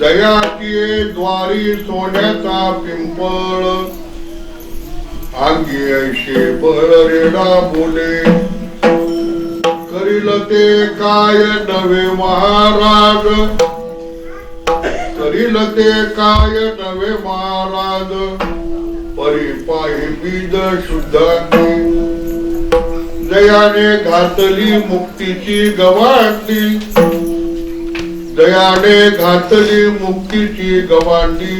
जयाची द्वारी सोन्याचा पिंपळ आगी ऐशे बळ रेडा बोले करील ते काय नवे महाराज करील ते काय नवे महाराज परिपाही बीज शुद्धांनी जयाने घातली मुक्तीची गवांडी दयाने घातली मुक्तीची गवांडी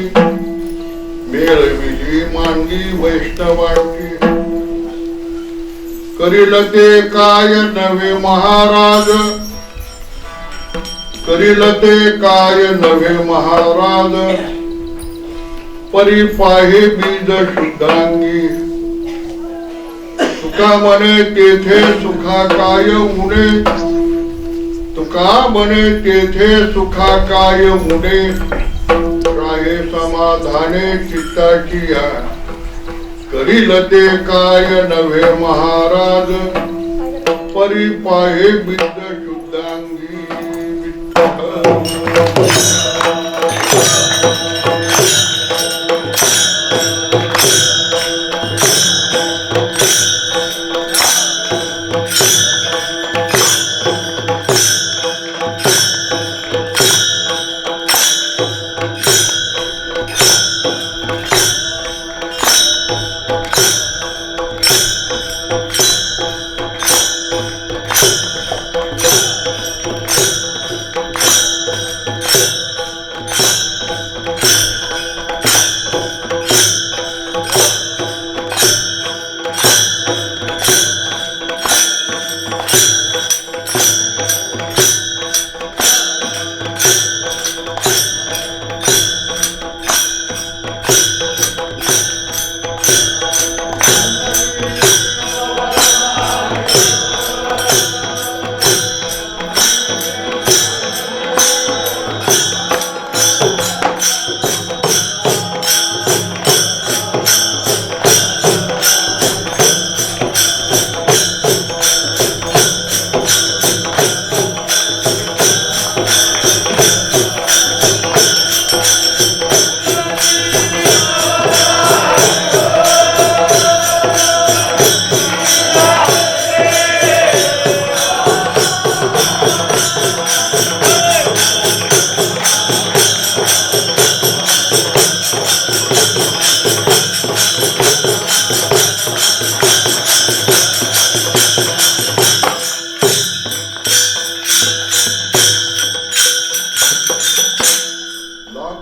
मेळविली मांगी वैष्णवांची करील ते काय नवे महाराज करील ते काय नवे महाराज परिपाहे बीज शुद्धांगी तुका म्हणे तेथे सुखा काय मुने तुका म्हणे तेथे सुखा काय मुने राहे समाधाने चित्ताची करील ते काय नवे महाराज परिपाहे बीज शुद्धांगी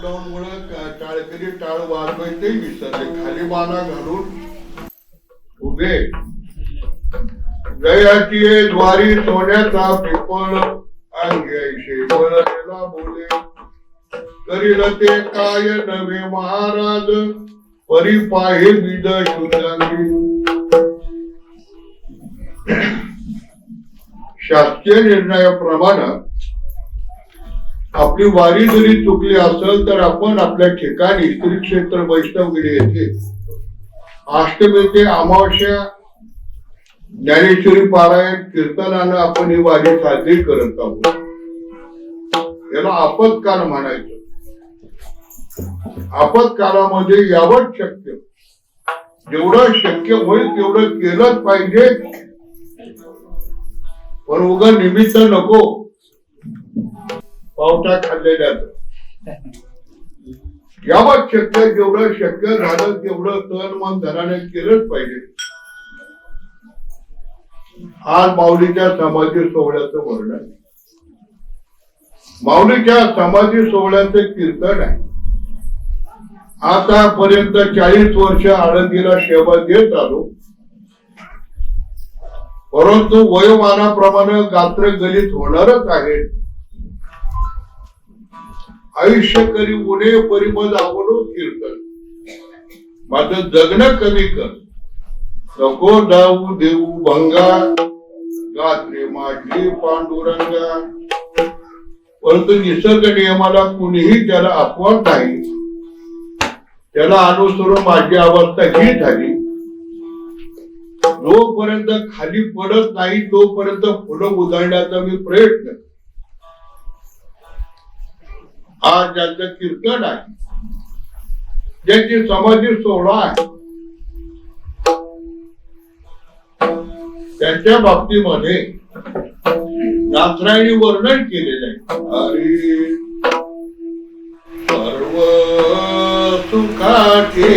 लॉकडाऊन मुळे टाळकरी टाळ वाजवायचे विसरले. खाली माना घालून उभे. जयाची द्वारी सोन्याचा पिपळ अंग्याशी बोललेला बोले. करील ते काय नवे महाराज परी पाहे बीज शुद्धांगी. शासकीय निर्णयाप्रमाणे आपली वारी जरी चुकली असेल तर आपण आपल्या ठिकाणी श्री क्षेत्र वैष्णवगिरी येथे अष्टमी ते अमावस्या ज्ञानेश्वरी पारायण कीर्तनानं आपण ही वारी साजरी करत आहोत. याला आपत्काल म्हणायचं. आपत्कालामध्ये यावं शक्य जेवढं शक्य होईल तेवढं केलंच पाहिजे. पण उगा निमित्त नको पावटा खाल्लेल्याच. यावं शक्य जेवढं शक्य झालं तेवढं तन मन धनाने केलंच पाहिजे. आज माऊलीच्या समाधी सोहळ्याचं वर्णन. माऊलीच्या समाधी सोहळ्याचं कीर्तन आहे. आतापर्यंत 40 वर्ष आळंदीला सेवा देत आलो. परंतु वयोमानाप्रमाणे गात्र गलित होणारच आहे. आयुष्य करी उणे परिमद आवडो कीर्तन. माझं जगणं कमी कर. नको दाऊ देऊ भंगा गात्रे माझी पांडुरंगा. परंतु निसर्ग नियमाला कुणीही त्याला अपवाद नाही. त्याला अनुसरून माझी अवस्था ही झाली. जोपर्यंत खाली पडत नाही तोपर्यंत फुलं उधळण्याचा मी प्रयत्न. आज ज्यांचं कीर्तन आहे, ज्यांची समाधी सोहळा आहे, त्यांच्या बाबतीमध्ये नाथरायणी वर्णन केलेलं आहे. हरी सर्व सुखाचे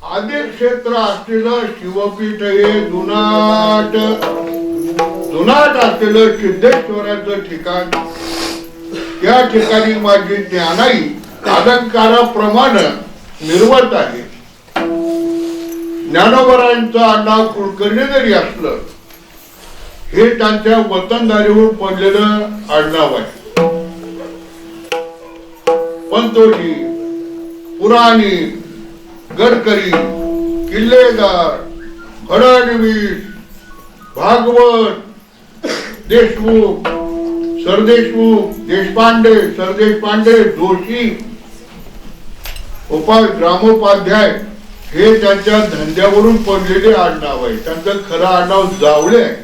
आदी क्षेत्र असलेलं शिवपीठ हे जुनाट असलेलं सिद्धेश्वराचं ठिकाण. त्या ठिकाणी माझी ज्ञानाई अलंकाराप्रमाणे निर्वत आहे. ज्ञानोबरायांचं आडनाव कुलकर्णी जरी असलं हे त्यांच्या वतनदारीवर पडलेलं आडनाव आहे. पंतोजी, पुराणी, गडकरी, किल्लेदार, फडणवीस, भागवत, देशमुख, सरदेशमुख, देशपांडे, सरदेशपांडे, जोशी, ग्रामोपाध्याय हे त्यांच्या धंद्यावरून पडलेले आडनाव आहे. त्यांचं खरं आडनाव जावळे आहे.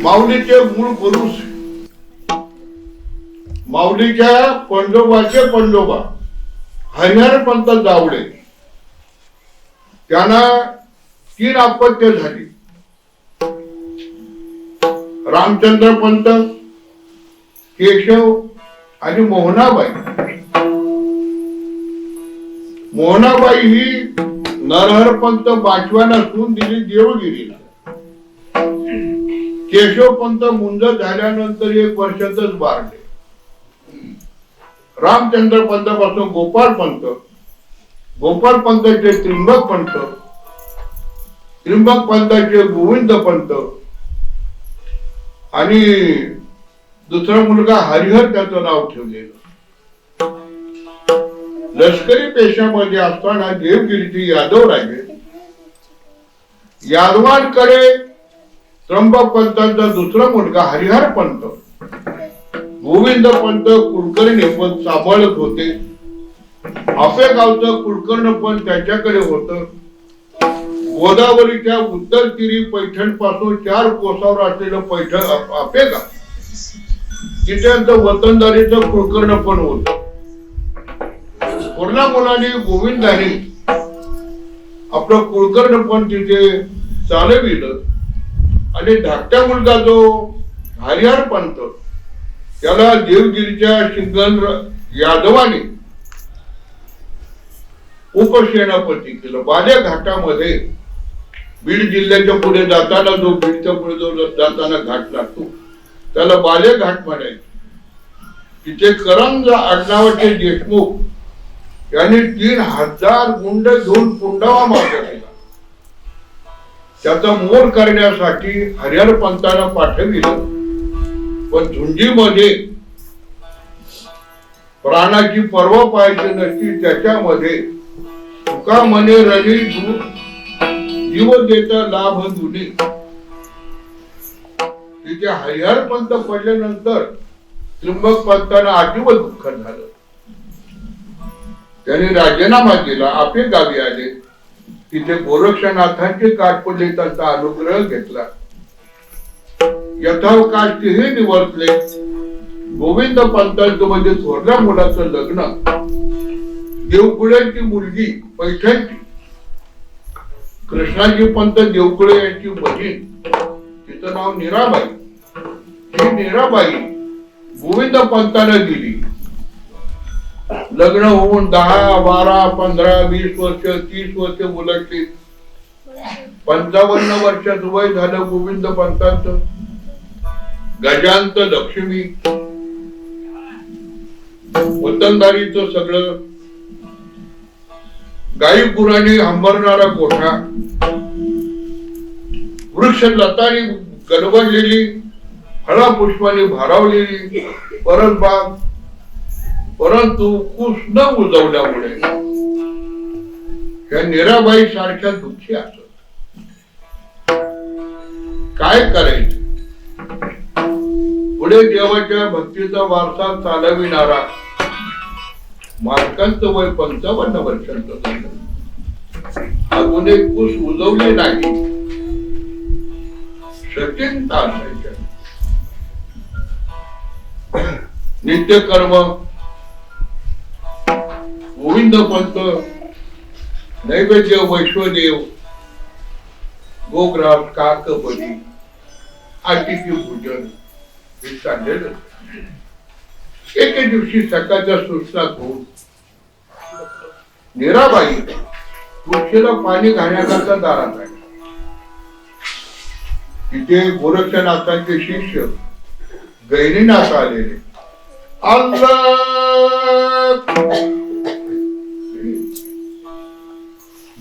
माऊलीचे मूळ पुरुष, माऊलीच्या पंडोबाचे पंडोबा हरिहर पंत जावळे. त्यांना 3 अपत्य झाली. रामचंद्र पंत, केशव आणि मोहनाबाई. मोहनाबाई ही नरहर पंत बाचवाना सून दिली देवगिरीला. केशव पंत मुंज झाल्यानंतर 1 वर्षातच वारले. रामचंद्र पंतापासून गोपाळ पंत, गोपाळ पंताचे त्रिंबक पंत, त्रिंबक पंताचे गोविंद पंत आणि दुसरा मुलगा हरिहर त्याचं नाव ठेवलेलं. लष्करी पेशामध्ये असताना देवगिरीचे यादव राहिले. यादवांकडे त्र्यंबक पंतांचा दुसरा मुलगा हरिहर पंत, गोविंद पंत कुलकर्णी पण सांभाळत होते. आपेगावचं कुलकर्ण पण त्याच्याकडे होत. गोदावरीच्या उत्तर तीरी पैठण पासून 4 कोसावर असलेलं पैठण आपेगाव, तिथे वतनदारीचं कुलकर्ण पण होत. थोरल्या मुलाने गोविंदाने आपलं कुलकर्ण पण तिथे चालविलं आणि धाकटा मुलगा जो हरिहर पंत त्याला देवगिरीच्या शिंगण यादवाने उपसेनापती केलं. बाले घाटामध्ये बीड जिल्ह्याच्या पुढे जाताना जो बीडच्या पुढे जो जाताना घाट लागतो त्याला बाले घाट म्हणायचे. तिथे करंज आडनावाचे देशमुख यांनी 3000 गुंड घेऊन पुंडावा मार्ग केला. त्याचा मोड करण्यासाठी हरिहर पंताला पाठविलं. पण झुंजीमध्ये प्राणाची पर्वा पाहायची नसती. त्याच्यामध्ये तुका म्हणे रणी जीव देता लाभ दुनी. तिथे हरिहर पंत पडल्यानंतर त्र्यंबक पंतांना अतीव दुःख झालं. त्यांनी राजीनामा दिला. आपे गावी आले. तिथे गोरक्षनाथांचे काठ पडले. त्यांचा अनुग्रह घेतला. यथावकाश तेही निवर्तले. गोविंद पंतांचं म्हणजे थोरल्या मुलाचं लग्न देवकुळ्यांची मुलगी पैठणची कृष्णाजी पंत देवकुळे यांची बहीण, तिचं नाव नीराबाई. ही नीराबाई गोविंद पंतांना दिली. लग्न होऊन 10, 12, 15, 20 वर्ष, 30 वर्ष उलटली. 55 वर्षात वय झालं गोविंद पंतांचं. गजांत लक्ष्मी, वतनदारीचं सगळं, गाई गुरांनी हंबरणारा कोठा, वृक्ष लतानी गडबडलेली, फळा पुष्पाने भारावलेली परसबाग, परंतु कुस न उजवल्यामुळे त्या नीराबाई सारख्या दुःखी असत. काय करायचं? पुढे देवाच्या भक्तीचा वारसा चालविणारा मालकांचं वय 55 वर्षांचं झालं. अजून एक कुस उजवले नाही. सचिंता असायच्या. नित्यकर्म गोविंद पंत, नैवेद्य वैश्वदेव, गोग्रास, काकपदी, आटिकी पूजन हे चाललेलं. एके दिवशी सकाळच्या सुस्तात होऊन नीराबाई तुळशीला पाणी घालण्याकरता दारात आली. तिथे गोरक्षनाथांचे शिष्य गैरीनाथ आलेले.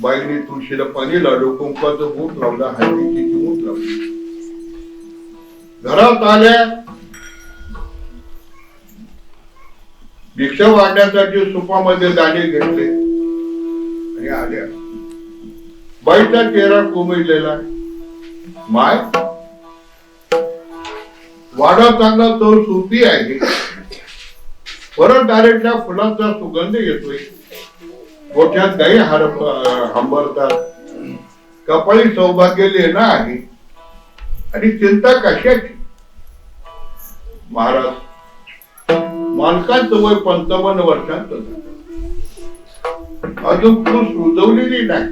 बाईने तुळशीला पाणी लावलं, कुंकवाचं मूठ लावला, हळदीची मूठ लावली. घरात आल्या. भिक्षा वाढण्यासाठी सुपामध्ये दाणे घेतले आणि आल्या. बाईचा चेहरा कोमेजलेला. माय वाडा चांगला तो सुपी आहे. परत डायरेक्टल्या फुलांचा सुगंध येतोय. गोठ्यात गाई हंबरतात. कपाळी सौभाग्य लेणं आहे. आणि चिंता कशाची? महाराज, मालकांचं वय 55 वर्षांचं झालं. अजून तू रुजवलेली नाही.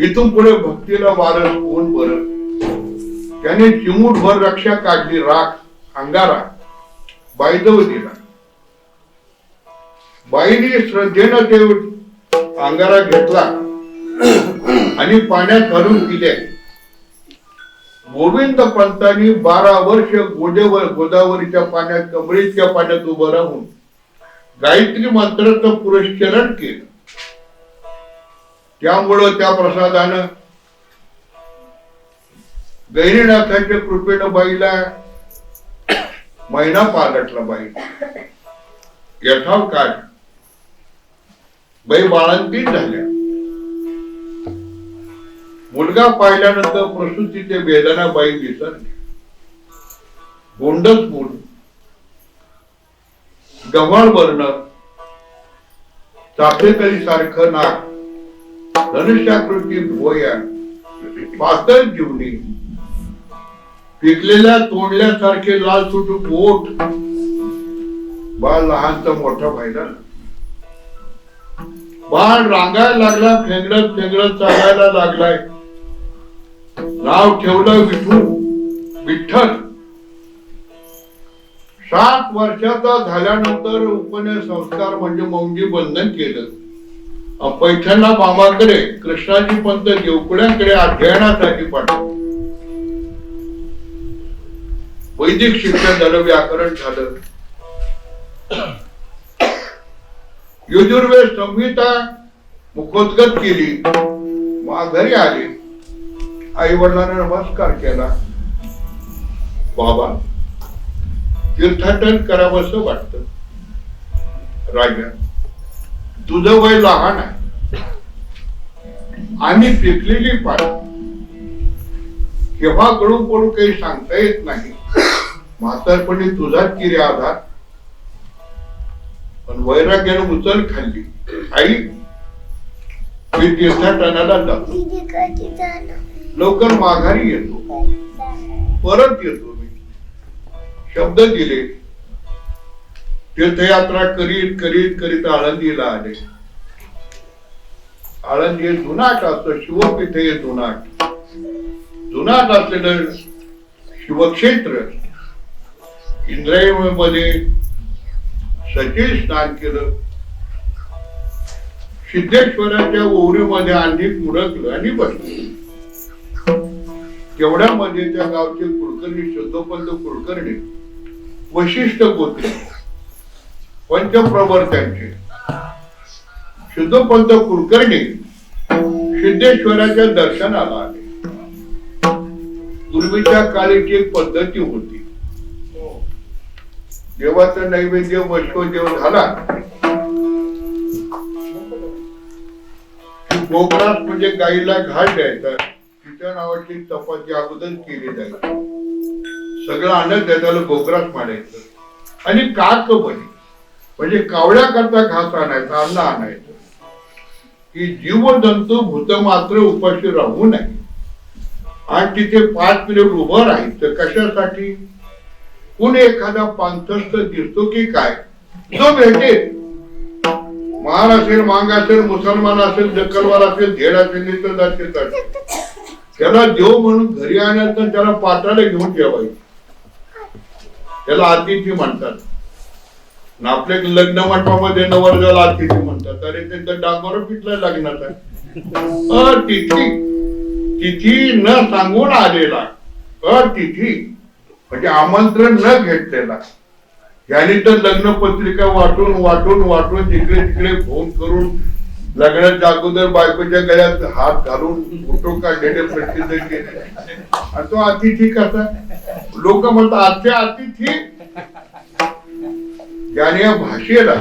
इथून पुढे भक्तीला वारस कोण बरं? त्याने चिमूटभर रक्षा काढली राख अंगारा बाईजवळ दिला. बाईने श्रद्धेनं ते अंगारा घेतला आणि पाण्यात घालून पिले. गोविंद पंतांनी 12 वर्ष गोदावरीच्या पाण्यात कमळीच्या पाण्यात उभं राहून गायत्री मंत्राचं पुरस्चरण केलं. त्यामुळं त्या प्रसादानं गैरीनाथाच्या कृपेनं बाईला महिना पालटला. बाई यथाव काळ बाई बाळंतीण झाल्या. मुलगा पाहिल्यानंतर प्रसूतीचे वेदना बाई विसरली. गोंडस मूल, गव्हाळ वर्ण, चाफेकरी सारखं नाक, धनुष्याकृती भुवया, पातळ जीवनी, पिकलेल्या तोंडल्यासारखे लाल सुटूक ओठ. बाळ लहानचा मोठा व्हायला. बाळ रांगायला लागला. फेंगडत फेंगडत चालायला लागलाय. नाव ठेवलं विठ्ठल. 7 वर्षाचा झाल्यानंतर उपनयन संस्कार म्हणजे मौंजी बंधन केलं. पैठणला मामाकडे कृष्णाजी पंत देवकुड्यांकडे अध्ययनासाठी पाठवलं. वैदिक शिक्षण झालं, व्याकरण झालं, यजुर्वेद संहिता मुखोद्गत केली. माघारी आले. आई वडिलांना नमस्कार केला. बाबा, तीर्थाटन करावंसं वाटतं. राजा, तुझं वय लहान आहे. आम्ही पिकलेली पानं केव्हा गळून पडू काही सांगता येत नाही. म्हातारपणी तुझाच किरी आधार. पण वैराग्यानं उचल खाल्ली. आई, मी तीर्थाटनाला जातो. लवकर माघारी येतो. परत येतो. मी शब्द दिले. तीर्थयात्रा करीत करीत करीत आळंदीला आले. आळंदी हे जुनाट असतं. शिवपीठ हे जुनाट. जुनाट असलेलं शिवक्षेत्र. इंद्रायणीमध्ये सचिव स्नान केलं. सिद्धेश्वराच्या ओवरीमध्ये अंडीत मुडकलं आणि बसलं. तेवढ्यामध्ये त्या गावचे कुलकर्णी शुद्धोपंत कुलकर्णी वशिष्ठ गोत्री पंचप्रवर्त्यांचे शुद्धोपंत कुलकर्णी सिद्धेश्वराच्या दर्शनाला आले. पूर्वीच्या काळीची एक पद्धती होती. देवाचा नैवेद्य वैष्णवदेव झाला. गोग्रास म्हणजे गाईला घास द्यायचा. तिच्या नावाची चपाती अगोदर केली जायची. सगळं आणत त्याला गोग्रास मारायचं आणि काक बनी म्हणजे कावळ्या करता घास आणायचा, अन्न आणायचं की जीवजंतू भूत मात्र उपाशी राहू नये. आणि तिथे 5 मिनिट उभं राहायचं. कशासाठी? कुणी एखादा पांथस्थ दिसतो की काय, जो भेटेल, महार असेल, मांग असेल, मुसलमान असेल, दक्कलवार असेल, धेड असेल, असेल, त्याला देव म्हणून घरी आणायचं. त्याला पाटाला घेऊन ठेवायचं. त्याला अतिथी म्हणतात. आपल्या लग्न मंडपामध्ये नवरदेवाला अतिथी म्हणतात. अरे त्यांचं डांगोर पिटला लग्नाचा. तिथी न सांगून आलेला. तिथी म्हणजे आमंत्रण न घेतलेला. याने तर लग्न पत्रिका वाटून वाटून वाटून जिकडे तिकडे फोन करून लग्नाच्या अगोदर बायकोच्या गळ्यात हात घालून फोटो काढलेले प्रसिद्ध केले. आणि तो अतिथी कसा? लोक म्हणतात आजच्या अतिथी. ज्याने या भाषेला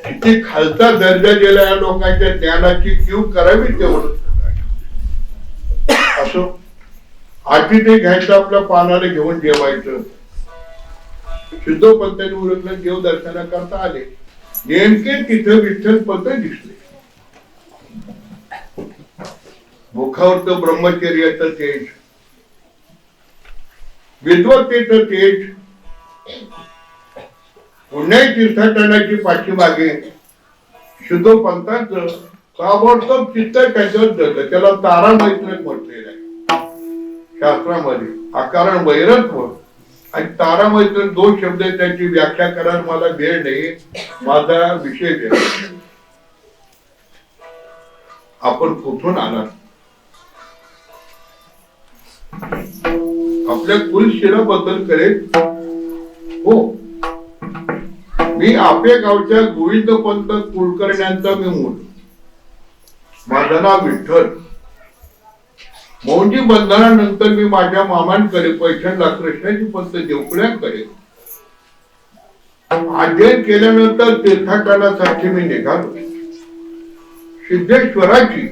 किती खालचा दर्जा दिला, या लोकांच्या ज्ञानाची कीव करावी तेवढं असो. आधी ते घ्यायचं, आपल्या पानाला घेऊन जेवायचं. सिद्धोपंतांनी ओळखलं, देव दर्शना करता आले. नेमके तिथं विठ्ठलपंत दिसले. मुखावरचं ब्रह्मचर्याचं तेज, विद्वत्तेचं तेज, पुण्य तीर्थाटनाची पाठीमागे सिद्धोपंतांचं ताबडतोब चित्त त्याच्यावर जगलं. त्याला तारा मैत्र म्हटलेलं आहे शास्त्रामध्ये. अकारण वैरत्व आणि तारा मैत्र दोन शब्द, त्याची व्याख्या करायला मला वेळ नाही, माझा विषय वेगळा. आपण कुठून आलात? आपल्या कुलशिराबद्दल करेल. हो, मी आपल्या गावच्या गोविंदपंत कुलकर्ण्यांचा मी मूळ. माझं नाव विठ्ठल. मौंजी बंधनानंतर मी माझ्या मामांकडे पैठणला कृष्णाजी पंत देवकुळ्यांकडे अध्ययन केल्यानंतर तीर्थाटनासाठी मी निघालो. सिद्धेश्वराची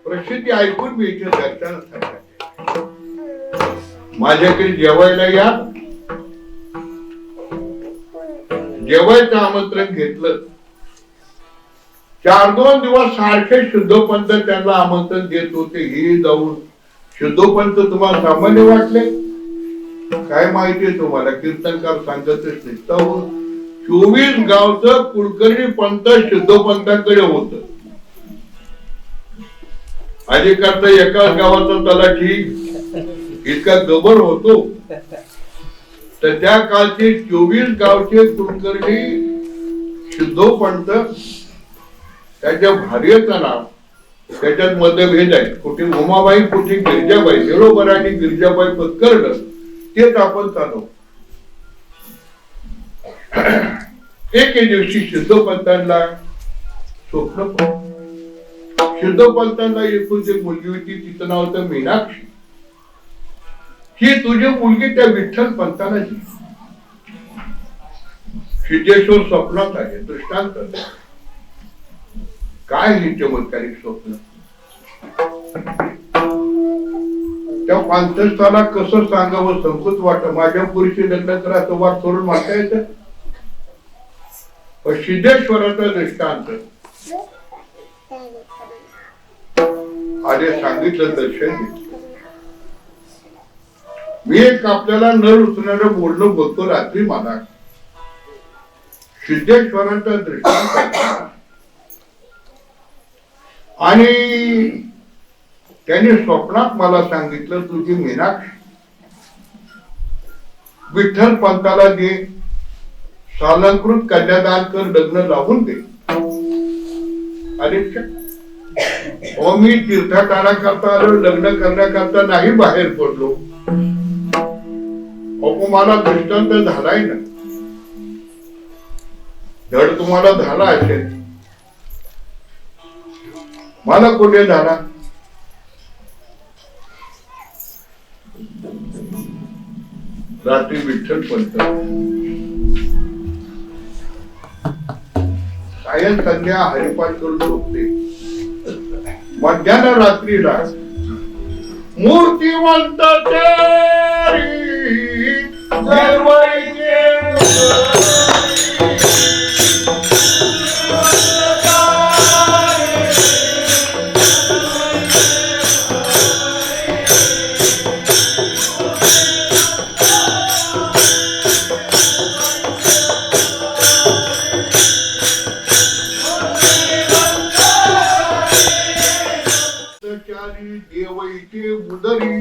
प्रसिद्धी ऐकून मी इथे दर्शनासाठी माझ्याकडे जेवायला या. जेवायचं आमंत्रण घेतलं. 4-2 दिवस सारखे शुद्धोपंत त्यांना आमंत्रण देत होते. हे जाऊन शुद्धोपंत तुम्हाला सामान्य वाटले? काय माहितीये तुम्हाला, कीर्तनकार सांगतच नाही. 24 गावचं कुलकर्णी पंत शुद्धोपंतांकडे होत. अलीकडचा एका गावाचा तलाठी इतका गबर होतो, तर त्या काळचे 24 गावचे कुलकर्णी शुद्धोपंत, त्याच्या भार्येचं नाव, त्याच्यात मतभेद आहे. कुठे उमाबाई, कुठे गिरिजाबाई. बरोबर आणि गिरिजाबाई पत्करलं तेच आपण चालू. एके दिवशी सिद्धोपंतांना स्वप्न पडलं. सिद्धोपंतांना एकूण एक मुलगी होती, तिचं नाव होतं मीनाक्षी. ही तुझी मुलगी त्या विठ्ठल पंताला दिली. सिद्धेश्वर स्वप्नात आहे. दृष्टांत काय हे चमत्कारिक स्वप्न. त्या पांचस्थाला कसं सांगावं संकोच वाटत. माझ्या पुरीचे लग्न करा तो वाट सोडून मागता येतं. पण सिद्धेश्वराचा दृष्टांत आधी सांगितलं, दर्शन. मी एक आपल्याला न रुचणार बोललो बघतो रात्री. मला सिद्धेश्वराचा दृष्टांत आणि त्यांनी स्वप्नात मला सांगितलं, तुझी मीनाक्षी विठ्ठल पंताला दे, सालंकृत कन्यादान कर, लग्न लावून दे. अरे मी तीर्थाटना करता आलो, लग्न करण्याकरता नाही बाहेर पडलो. मला दृष्टांत झालाय ना. धड तुम्हाला झाला असेल, मला कुठे झाला. रात्री विठ्ठल पंत सायं संध्या हरिपाठ करून झोपते. मध्यान्ह रात्रीला मूर्तिवंत देवईचे उदरी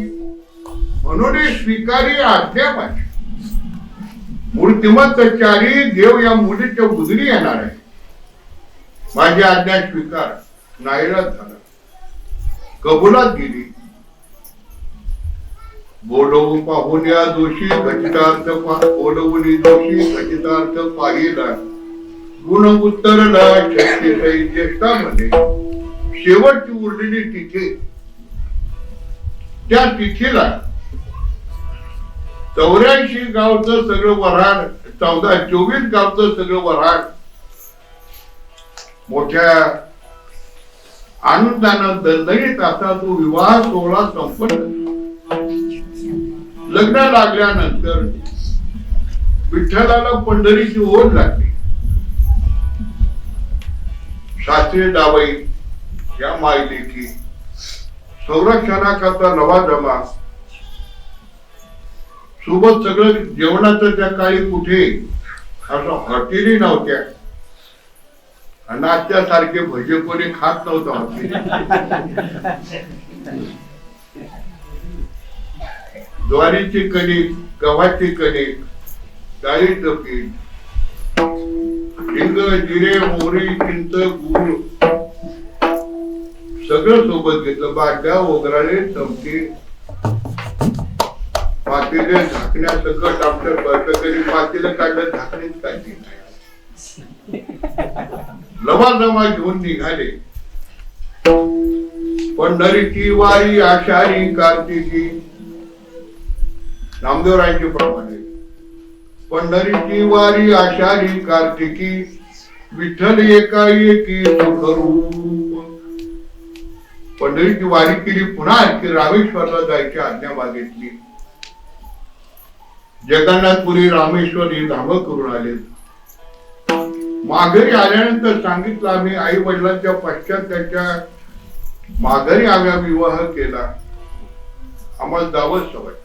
म्हणून स्वीकारी आज्ञा माझी. मूर्तिमंत चारी देव या मुलीच्या उदरी येणार आहे. माझी आज्ञा स्वीकार. नाईलाज झाला. कबुलात गेली. बोलवून पाहुण्या दोषी खचितार्थ बोलवून दोषी खचितार्थ पाहिला. गुण उत्तरला शक्ती ज्येष्ठामध्ये शेवटची उरलेली तिथे. त्या तिथीला 84 गावचं सगळं वऱ्हाड, 24 गावचं सगळं वऱ्हाड मोठ्या आनंदानं दणदणीत असा तो विवाह सोहळा संपन्न. लग्न लागल्यानंतर विठ्ठलाला पंढरीची ओढ लागली. शास्त्री जावई या मायलेकी संरक्षणाकरता लवाजमा सोबत सगळं जेवणाचं त्या काळी कुठे असं हॉटेली नव्हत्या आणि आत्यासारखे भजे कोणी खात नव्हतं हॉटेल. ज्वारीची कणिक, गव्हाची कणिक, डाळीचं पीठ, हिंग, जिरे, मोहरी, चिंच, गूळ सगळं सोबत घेतलं. बाटल्या, ओगराळे, चमचे, पातेले, झाकण्या सगळं डॉक्टर बर्फकरी पातेलं काढलं, झाकणीच काढली नाही. लवाजमा घेऊन निघाले. पंढरीची वारी आषाढी कार्तिकी नामदेवरायांचे प्रमाणे. पंढरीची वारी आषाढी कार्तिकी विठ्ठल एकाएकी सुखरूप. पंढरीची वारी केली. पुन्हा आणखी रामेश्वरला जायची आज्ञा मागितली. जगन्नाथपुरी, रामेश्वर ही धाम करून आले. माघारी आल्यानंतर सांगितलं आम्ही आई वडिलांच्या पश्चात त्याच्या माघारी आम्ही विवाह केला. आम्हाला जावंच वाटतं.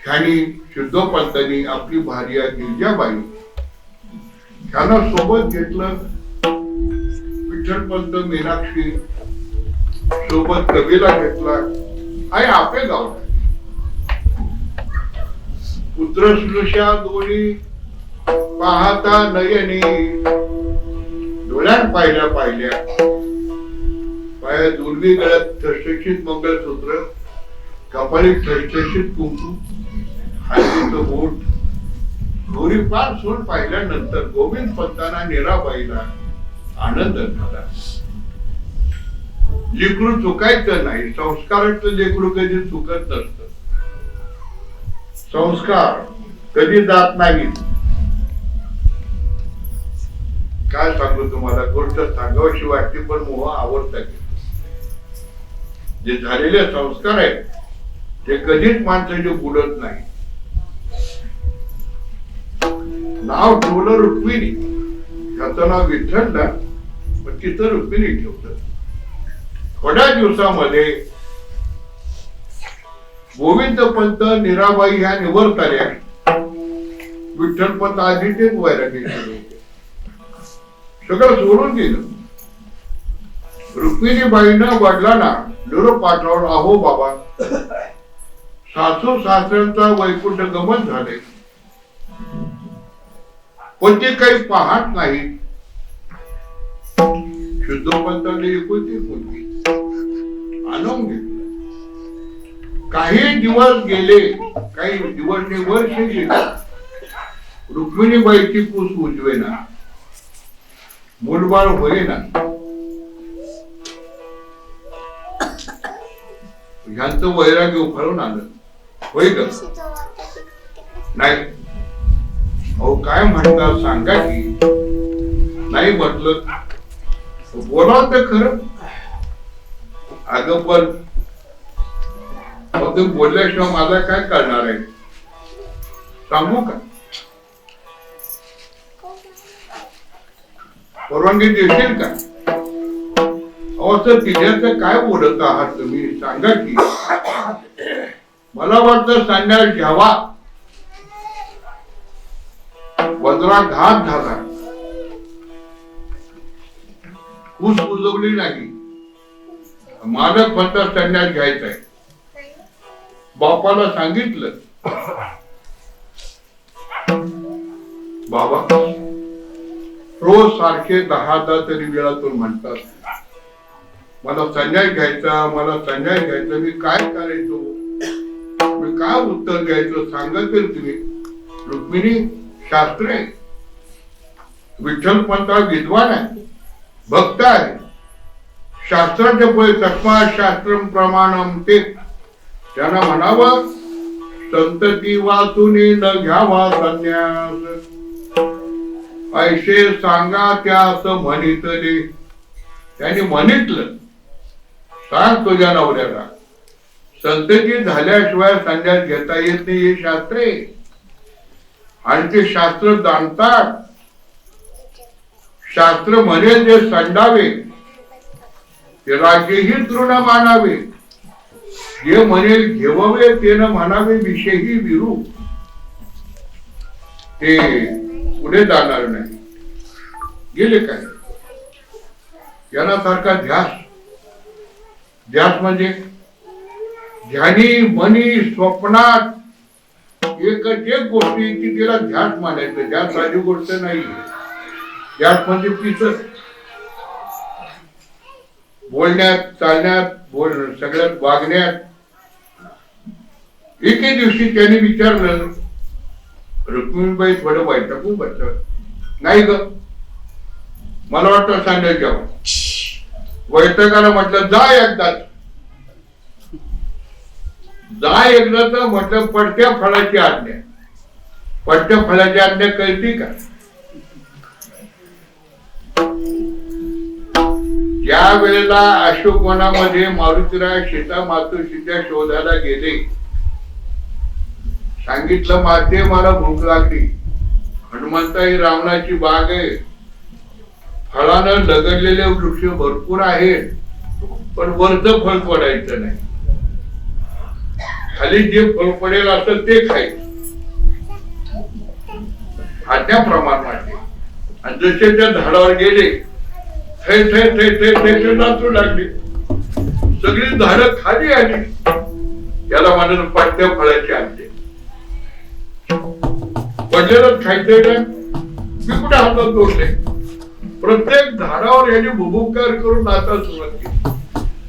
ह्यानी शुद्धोपंतांनी आपली भार्या गिरजाबाई ह्यांना सोबत घेतलं. विठ्ठलपंत मीनाक्षी सोबत कबीला घेतला. आई आपे गावला. पुत्र सुशा दोन्ही पाहता नयनी डोळ्यात पाहिल्या पाया दुर्वी गळ्यात ठसठशीत मंगळसूत्र, कपाळी ठसठशीत कुंकू, हळदीचं बोट. दोन्ही पार सोड पाहिल्यानंतर गोविंद पंतांना नीराबाईला आनंद झाला. लेकरू चुकायचं नाही. संस्काराचं लेकरू कधी चुकत नसतं. संस्कार कधी जात नाही. काय सांगू तुम्हाला, गोष्ट सांगावीशी वाटते पण मोह आवडतात. जे झालेले संस्कार आहेत ते कधीच माणसाचे बुडत नाही. नाव ठेवलं रुक्मिणी, ह्याचं नाव विठ्ठलला, पण तिथं रुक्मिणी ठेवलं. थोड्या दिवसामध्ये गोविंद पंत नीराबाई ह्या निवर्तल्या. विठ्ठलपंत आधीचेच वैरागी होते. सगळं सोडून दिलं. रुक्मिणीबाईनं वडिलांना निरोप पाठवला, अहो बाबा, सासू सासऱ्यांचा वैकुंठ गमन झाले, पण ते काही पाहत नाही. शुद्धोपंतांनी एकुलती आणून घेतलं. काही दिवस गेले, काही दिवस वर्ष गेले. रुक्मिणीबाईची पूस उजवेना, मूलबाळ होईना. ह्यांचं वैराग्य उफाळून आलं. होय ग? नाही. अहो काय म्हणतात सांगा की. नाही म्हटलं बोला तर खरं. अगं पण तुम्ही बोलल्याशिवाय माझा काय करणार आहे सांगू का? परवानगी देशील का? असं तिच्याचं काय बोलत आहात तुम्ही सांगा की. मला वाटतं संन्यास घ्यावा. वज्रा घात झाला. ऊस उजवली नाही. मालक म्हणतात संन्यास घ्यायचा आहे. बापाला सांगितलं. बाबा रोज सारखे 10 तरी वेळातून म्हणतात मला संन्यास घ्यायचा, मला संन्यास घ्यायचा. मी काय करायचो, मी काय उत्तर द्यायचं सांगा तर तुम्ही. रुक्मिणी शास्त्रे, विठ्ठलपंत विद्वान आहे, भक्त आहे. शास्त्राच्या पुढे तस्मा शास्त्रम प्रमाणम ते. त्यांना म्हणावं संतती वाचून न घ्यावा संन्यास. ऐशे सांगा त्यास म्हणितले. त्यांनी म्हणितलं. सांग तुझ्या नवऱ्याला संतती झाल्याशिवाय संन्यास घेता येत नाही हे शास्त्र आहे. आणि ते शास्त्र जाणतात. शास्त्र म्हणेल जे संडावे ते राज्यही तृण मानावे, जे म्हणेल घेवावे ते न म्हणावे विषयही विरू. ते पुढे जाणार नाही. गेले काय याला ध्यास. ध्यास म्हणजे ध्यानी मनी स्वप्नात एकच एक गोष्टी की तिला ध्यास मानायचं. ध्यास साधी गोष्ट नाही. ध्यास म्हणजे पिसच. बोलण्यात चालण्यात सगळ्यात वागण्यात. एके दिवशी त्यांनी विचारलं, रुक्मिणीबाई थोडं वैतागून बसलं. नाही ग, मला वाटतं सांगायचं जेव्हा वैतागाला म्हटलं जा एकदाच. जा एकदाच म्हटलं पडत्या फळाची आज्ञा. पडत्या फळाची आज्ञा कळती का? ज्या वेळेला अशोकवनामध्ये मारुतीराय सीता मातोश्रीच्या शोधाला गेले, सांगितलं माते मला भूक लागली. हनुमंता ही रावणाची बाग आहे, फळानं लगडलेले वृक्ष भरपूर आहेत, पण वरचं फळ पडायचं नाही. खाली जे फळ पडेल असेल ते खायचं. आज्ञाप्रमाणे. आणि जसे त्या झाडावर गेले थे थे थे थे थे नाचू लागली. सगळी झाडं खाली आली. याला म्हणत पडत्या फळाची आणते. पडलेलंच खायचंय का? मी कुठे हातात तोडले. प्रत्येक झाडावर यांनी भुभुकार करून नाचायला सुरुवात केली.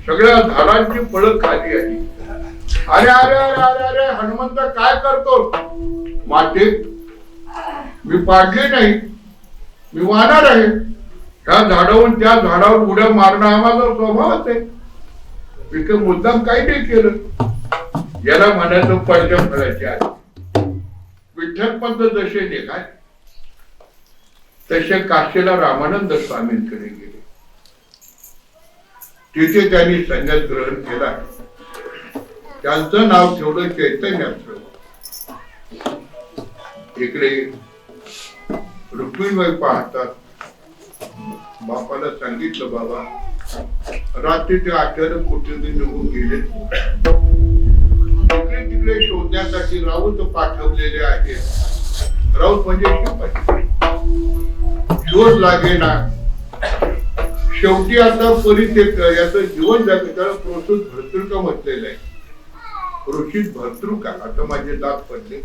सगळ्या झाडांची फळं खाली आली. अरे अरे अरे अरे अरे हनुमंत काय करतो? माते मी पाडले नाही, मी वाहणार आहे. ह्या झाडावरून त्या झाडावर उड्या मारणं आम्हाला स्वभावच आहे. मी काही मुद्दाम काही नाही केलं. याला म्हणायचं पडत्या फळाची आली. विठ्ठल पंत जसे निघाले तसे काशीला रामानंद स्वामींकडे गेले. तिथे त्यांनी संन्यास ग्रहण केला. त्यांचं नाव ठेवलं चैतन्याश्रम. इकडे रुक्मिणीबाई पाहतात. बापाला सांगितलं बाबा रात्री ते आचार्य कुठे निघून गेले. तिकडे तिकडे शोधण्यासाठी राऊत पाठवलेले आहेत. राऊत म्हणजे शिपाई. शोध लागेना. शेवटी आता परित्यक्त याचं जीवन जगत त्याला प्रोत्साहित भर्तृका म्हटलेलं आहे. प्रोषित भर्तृका. आता माझे दात पडले.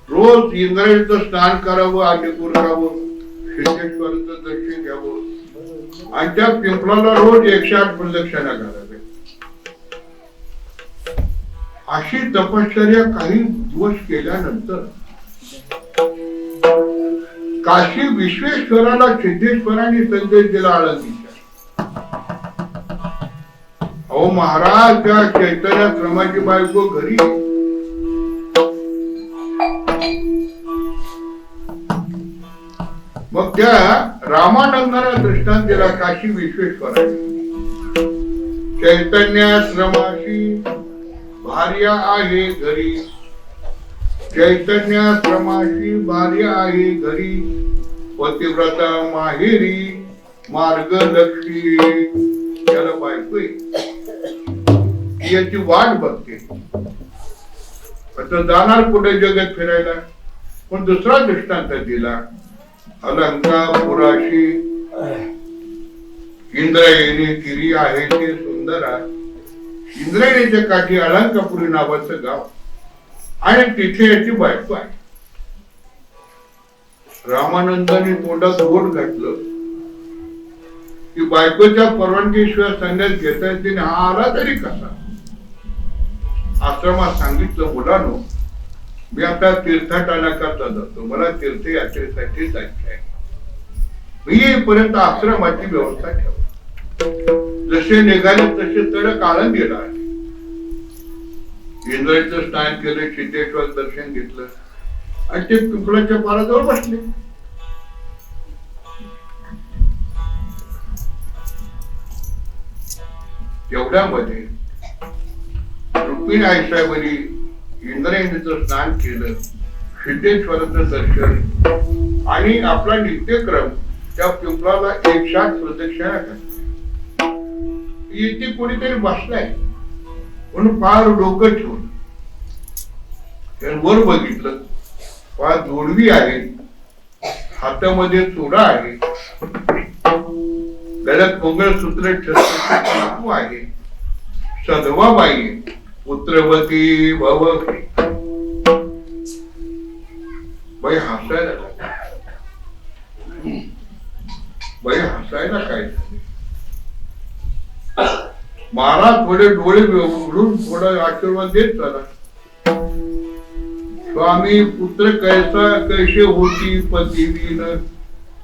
रोज इंद्रायणीचं स्नान करावं, आधी करावं, सिद्धेश्वराचं दर्शन घ्यावं आणि त्या पिंपळाला रोज 108 प्रदक्षिणा घालाव्या. अशी तपश्चर्या काही दिवस केल्यानंतर काशी विश्वेश्वराला सिद्धेश्वरांनी संदेश दिला आळंदीच्या. अहो महाराज त्या चैतन्याश्रमाची बायको घरी. मग त्या रामानंदाला दृष्टांत दिला काशी विश्वेश्वराने. चैतन्याश्रमाशी भार्या आहे घरी. चैतन्याश्रमाशी भार्या आहे घरी. पतिव्रता माहेरी मार्गदर्शी. त्याला बायको याची वाट बघते. आता जाणार कुठे जगत फिरायला. पण दुसरा दृष्टांत दिला. अलंकापुराशी इंद्रायणी तिरी आहे ते सुंदरा. इंद्रायणीच्या काठी अलंकापुरी नावाचं गाव आणि तिथे याची बायको आहे. रामानंदाने तोंडात बोट घातलं की बायकोच्या परवानगीशिवाय संन्यास घेता येते. हा आला तरी कसा? आश्रमात सांगितलं मुलांनो मी आता तीर्थाटना करता जातो. मला तीर्थयात्रेसाठी जायचं आहे. मी येईपर्यंत आश्रमाची व्यवस्था ठेवा. जसे निघाले तसे तडक आळंदीला आले. इंद्रायणीचं स्नान केलं, सिद्धेश्वर दर्शन घेतलं आणि ते पिंपळाच्या पाराजवळ बसले. तेवढ्यामध्ये रुक्मिणी आईसाहेबांनी इंद्रायणीचं स्नान केलं, सिद्धेश्वराचं दर्शन आणि आपला नित्यक्रम त्या पिंपळाला 108 प्रदक्षिणा करतात. इथे कोणीतरी बसलाय म्हणून फार डोकं ठेवून वर बघितलं, फार जोडवी आहे, हातामध्ये चोडा आहे, गळ्यात मंगळसूत्र ठेवू आहे, सधवाबाई पुत्रवती भव. बाई हसायला काय महाराज थोडे डोळे उघडून थोडा आशीर्वाद देत चला. स्वामी पुत्र कैसे होती पतिवीन,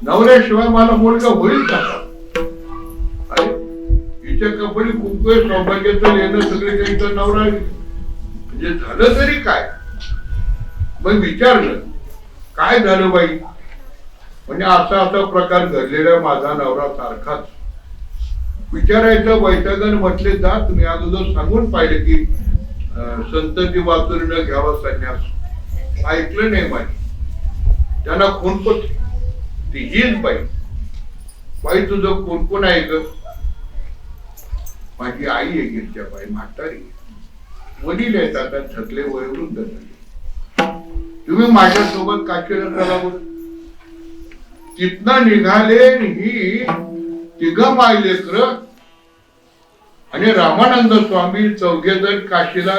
नवऱ्याशिवाय मला मुलगा होईल का? हिच्या कपडी कुंकू सौभाग्याचं येणं सगळे काही तर नवरा म्हणजे झालं तरी काय. मग विचारलं काय झालं बाई, म्हणजे असा असा प्रकार घडलेला माझा नवरा सारखाच. विचारायचं वैतागन म्हटले जा तुम्ही अगोदर सांगून पाहिले की संतती वाचून न घ्यावा संन्यास. ऐकलं नाही माझी, त्यांना खून ती हीच बाई तुझं कोण कोण आहे ग? माझी आई आहे गिरच्या बाई, म्हातारी, वडील आहेत आता थकले वयोवृद्ध झाले. तुम्ही माझ्या सोबत काशीला चला बोल. तिथनं निघाले ही तिघ माय लेकर आणि रामानंद स्वामी चौघेजण काशीला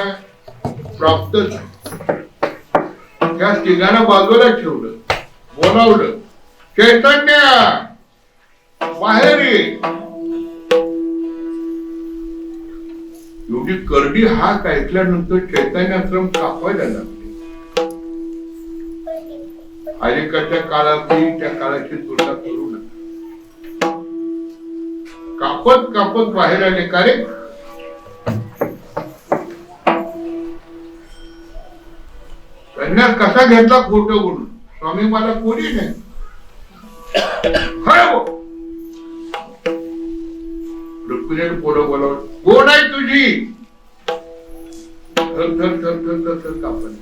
प्राप्त झाले. त्या तिघांना बाजूला ठेवलं, बोलावलं, चैतन्य बाहेर ये. एवढी करडी हाक ऐकल्यानंतर चैतन्याश्रम कापायला लागले. अलीकडच्या काळातली त्या काळाची तुलना करू नका. कापत कापत बाहेर आले. का रे संन्यास कसा घेतला खोटं बोलून? स्वामी मला कोणी नाही. रुक्मिणीने पुढं बोलावलं, कोण आहे तुझी? थर थर थर थर थर थर कापलं.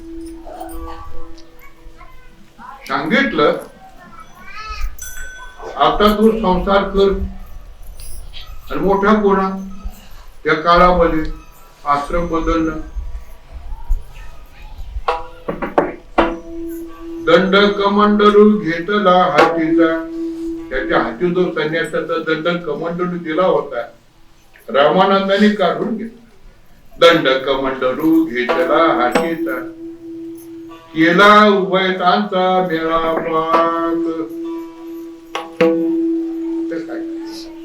सांगितलं आता तू संसार कर. आणि मोठा कोणा? त्या काळामध्ये आश्रम बदलणं, दंड कमंडलू घेतला हातीचा. त्याच्या हाती जो संन्यासाचा दंड कमंडलू दिला होता रामानंदाने काढून घेतला. दंड कमंडलू घेतला हातीचा, केला उभयतांचा मेळापाक.